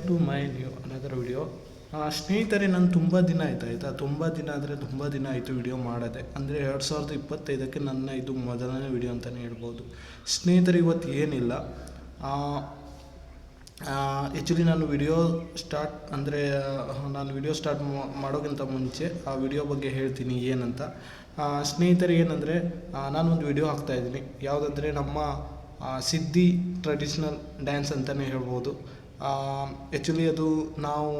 To my new another video. ಸ್ನೇಹಿತರೆ, ನಾನು ತುಂಬ ದಿನ ಆಯಿತಾ, ತುಂಬ ದಿನ ಆಯಿತು ವಿಡಿಯೋ ಮಾಡೋದೆ. ಅಂದರೆ 2025ಕ್ಕೆ ನನ್ನ ಇದು ಮೊದಲನೇ ವಿಡಿಯೋ ಅಂತಲೇ ಹೇಳ್ಬೋದು. ಸ್ನೇಹಿತರೆ, ಇವತ್ತು ಏನಿಲ್ಲ, ಆ್ಯಕ್ಚುಲಿ ನಾನು ವಿಡಿಯೋ ಸ್ಟಾರ್ಟ್ ಮಾಡೋಕ್ಕಿಂತ ಮುಂಚೆ ಆ ವಿಡಿಯೋ ಬಗ್ಗೆ ಹೇಳ್ತೀನಿ ಏನಂತ. ಸ್ನೇಹಿತರೆ, ಏನಂದರೆ ನಾನೊಂದು ವಿಡಿಯೋ ಹಾಕ್ತಾಯಿದ್ದೀನಿ. ಯಾವುದಂದರೆ ನಮ್ಮ ಸಿದ್ಧಿ ಟ್ರೆಡಿಷ್ನಲ್ ಡ್ಯಾನ್ಸ್ ಅಂತಲೇ ಹೇಳ್ಬೋದು. ಆ್ಯಕ್ಚುಲಿ ಅದು ನಾವು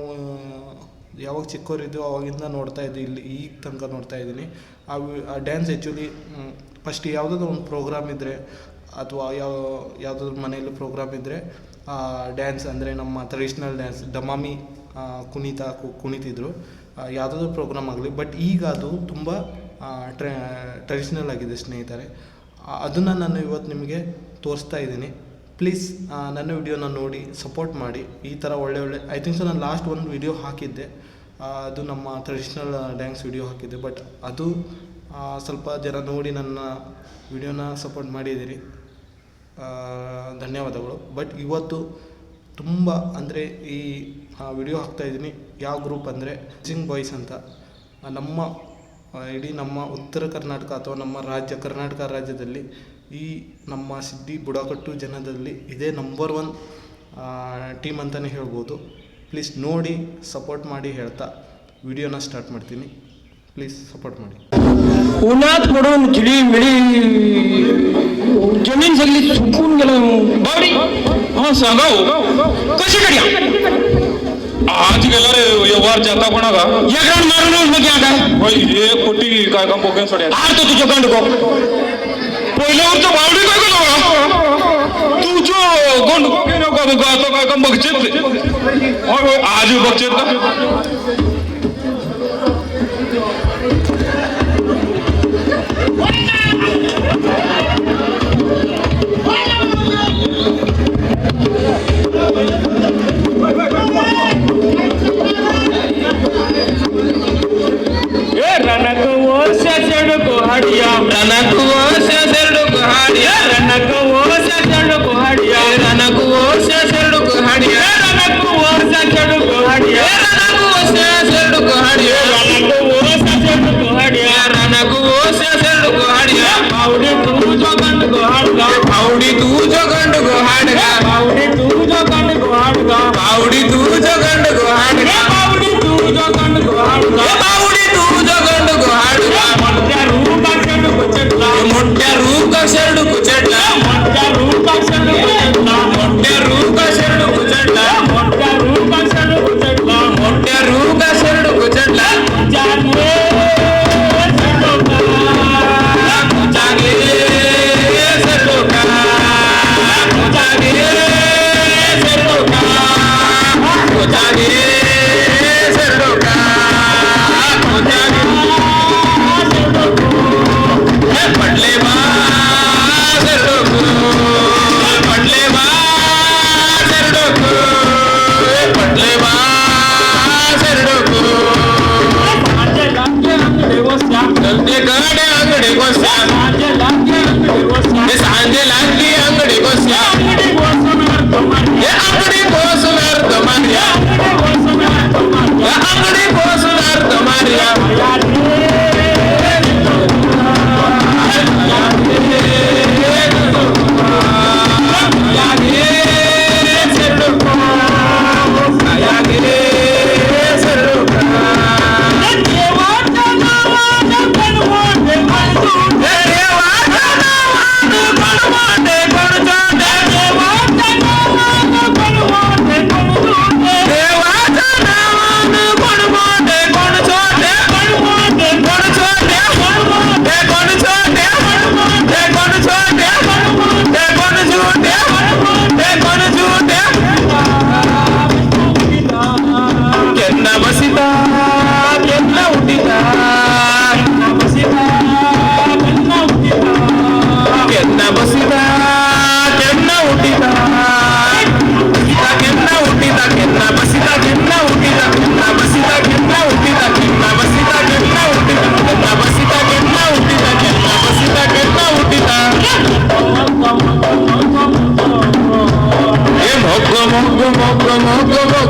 ಯಾವಾಗ ಚಿಕ್ಕವರಿದ್ದು ಆವಾಗಿಂದ ನೋಡ್ತಾ ಇದ್ದೆ, ಇಲ್ಲಿ ಈಗ ತನಕ ನೋಡ್ತಾ ಇದ್ದೀನಿ. ಆ ಡ್ಯಾನ್ಸ್ ಆ್ಯಕ್ಚುಲಿ ಫಸ್ಟ್ ಯಾವುದಾದ್ರು ಒಂದು ಪ್ರೋಗ್ರಾಮ್ ಇದ್ದರೆ ಅಥವಾ ಯಾವುದಾದ್ರು ಮನೆಯಲ್ಲಿ ಪ್ರೋಗ್ರಾಮ್ ಇದ್ದರೆ ಡ್ಯಾನ್ಸ್ ಅಂದರೆ ನಮ್ಮ ಟ್ರೆಡಿಷ್ನಲ್ ಡ್ಯಾನ್ಸ್ ದಮಾಮಿ ಕುಣಿತಿದ್ರು, ಯಾವುದಾದ್ರೂ ಪ್ರೋಗ್ರಾಮ್ ಆಗಲಿ. ಬಟ್ ಈಗ ಅದು ತುಂಬ ಟ್ರೆಡಿಷ್ನಲ್ ಆಗಿದೆ ಸ್ನೇಹಿತರೆ. ಅದನ್ನು ನಾನು ಇವತ್ತು ನಿಮಗೆ ತೋರಿಸ್ತಾ ಇದ್ದೀನಿ. ಪ್ಲೀಸ್ ನನ್ನ ವಿಡಿಯೋನ ನೋಡಿ ಸಪೋರ್ಟ್ ಮಾಡಿ. ಈ ಥರ ಒಳ್ಳೆ ಐ ಥಿಂಕ್ ಸೊ ನಾನು ಲಾಸ್ಟ್ ಒಂದು ವಿಡಿಯೋ ಹಾಕಿದ್ದೆ, ಅದು ನಮ್ಮ ಟ್ರೆಡಿಷ್ನಲ್ ಡ್ಯಾನ್ಸ್ ವಿಡಿಯೋ ಹಾಕಿದ್ದೆ. ಬಟ್ ಅದು ಸ್ವಲ್ಪ ಜನ ನೋಡಿ ನನ್ನ ವಿಡಿಯೋನ ಸಪೋರ್ಟ್ ಮಾಡಿದ್ದೀರಿ, ಧನ್ಯವಾದಗಳು. ಬಟ್ ಇವತ್ತು ತುಂಬ ಅಂದರೆ ಈ ವಿಡಿಯೋ ಹಾಕ್ತಾಯಿದ್ದೀನಿ. ಯಾವ ಗ್ರೂಪ್ ಅಂದರೆ ಸಿಂಗ್ ಬಾಯ್ಸ್ ಅಂತ. ಇಡೀ ನಮ್ಮ ಉತ್ತರ ಕರ್ನಾಟಕ ಅಥವಾ ನಮ್ಮ ಕರ್ನಾಟಕ ರಾಜ್ಯದಲ್ಲಿ ಈ ನಮ್ಮ ಸಿದ್ಧಿ ಬುಡಕಟ್ಟು ಜನದಲ್ಲಿ ಇದೇ ನಂಬರ್ 1 ಟೀಮ್ ಅಂತಲೇ ಹೇಳ್ಬೋದು. ಪ್ಲೀಸ್ ನೋಡಿ ಸಪೋರ್ಟ್ ಮಾಡಿ ಹೇಳ್ತಾ ವಿಡಿಯೋನ स्टार्ट ಮಾಡ್ತೀನಿ. प्लीज सपोर्ट ಮಾಡಿ. उन्हात पडून चिडी मिडी जमीन सगळी सुकून गेलं. बावडी हां सांगा हो, कशी कड्या आज गेला रे व्यवहार जाता कोणागा एक राउंड मारून मग क्या काय भाई हे कोटी काय काम पोकेन सोड्या आर तो तुझ्या कांड को पहिल्यावर तर बावडी काय केलं तुझ्यो गोंड पोकेन का बघा तो काय काम बघचेत होय आज बघचेत का सांजे लागली अंगडी गोस्या अंगडी गोसणार तो मारिया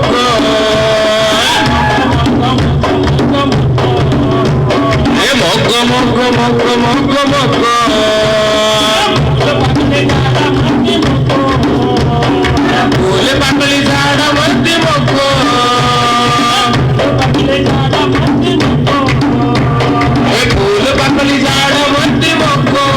मक्को ए मक्को मक्को मक्को मक्को मक्को फूल पाकळी झाडावरती मक्को ए फूल पाकळी झाडावरती मक्को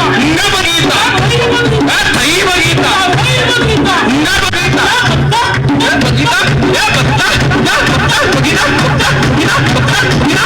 न बघितला नाही बघितला न बघितला बघितला बघितला बघितला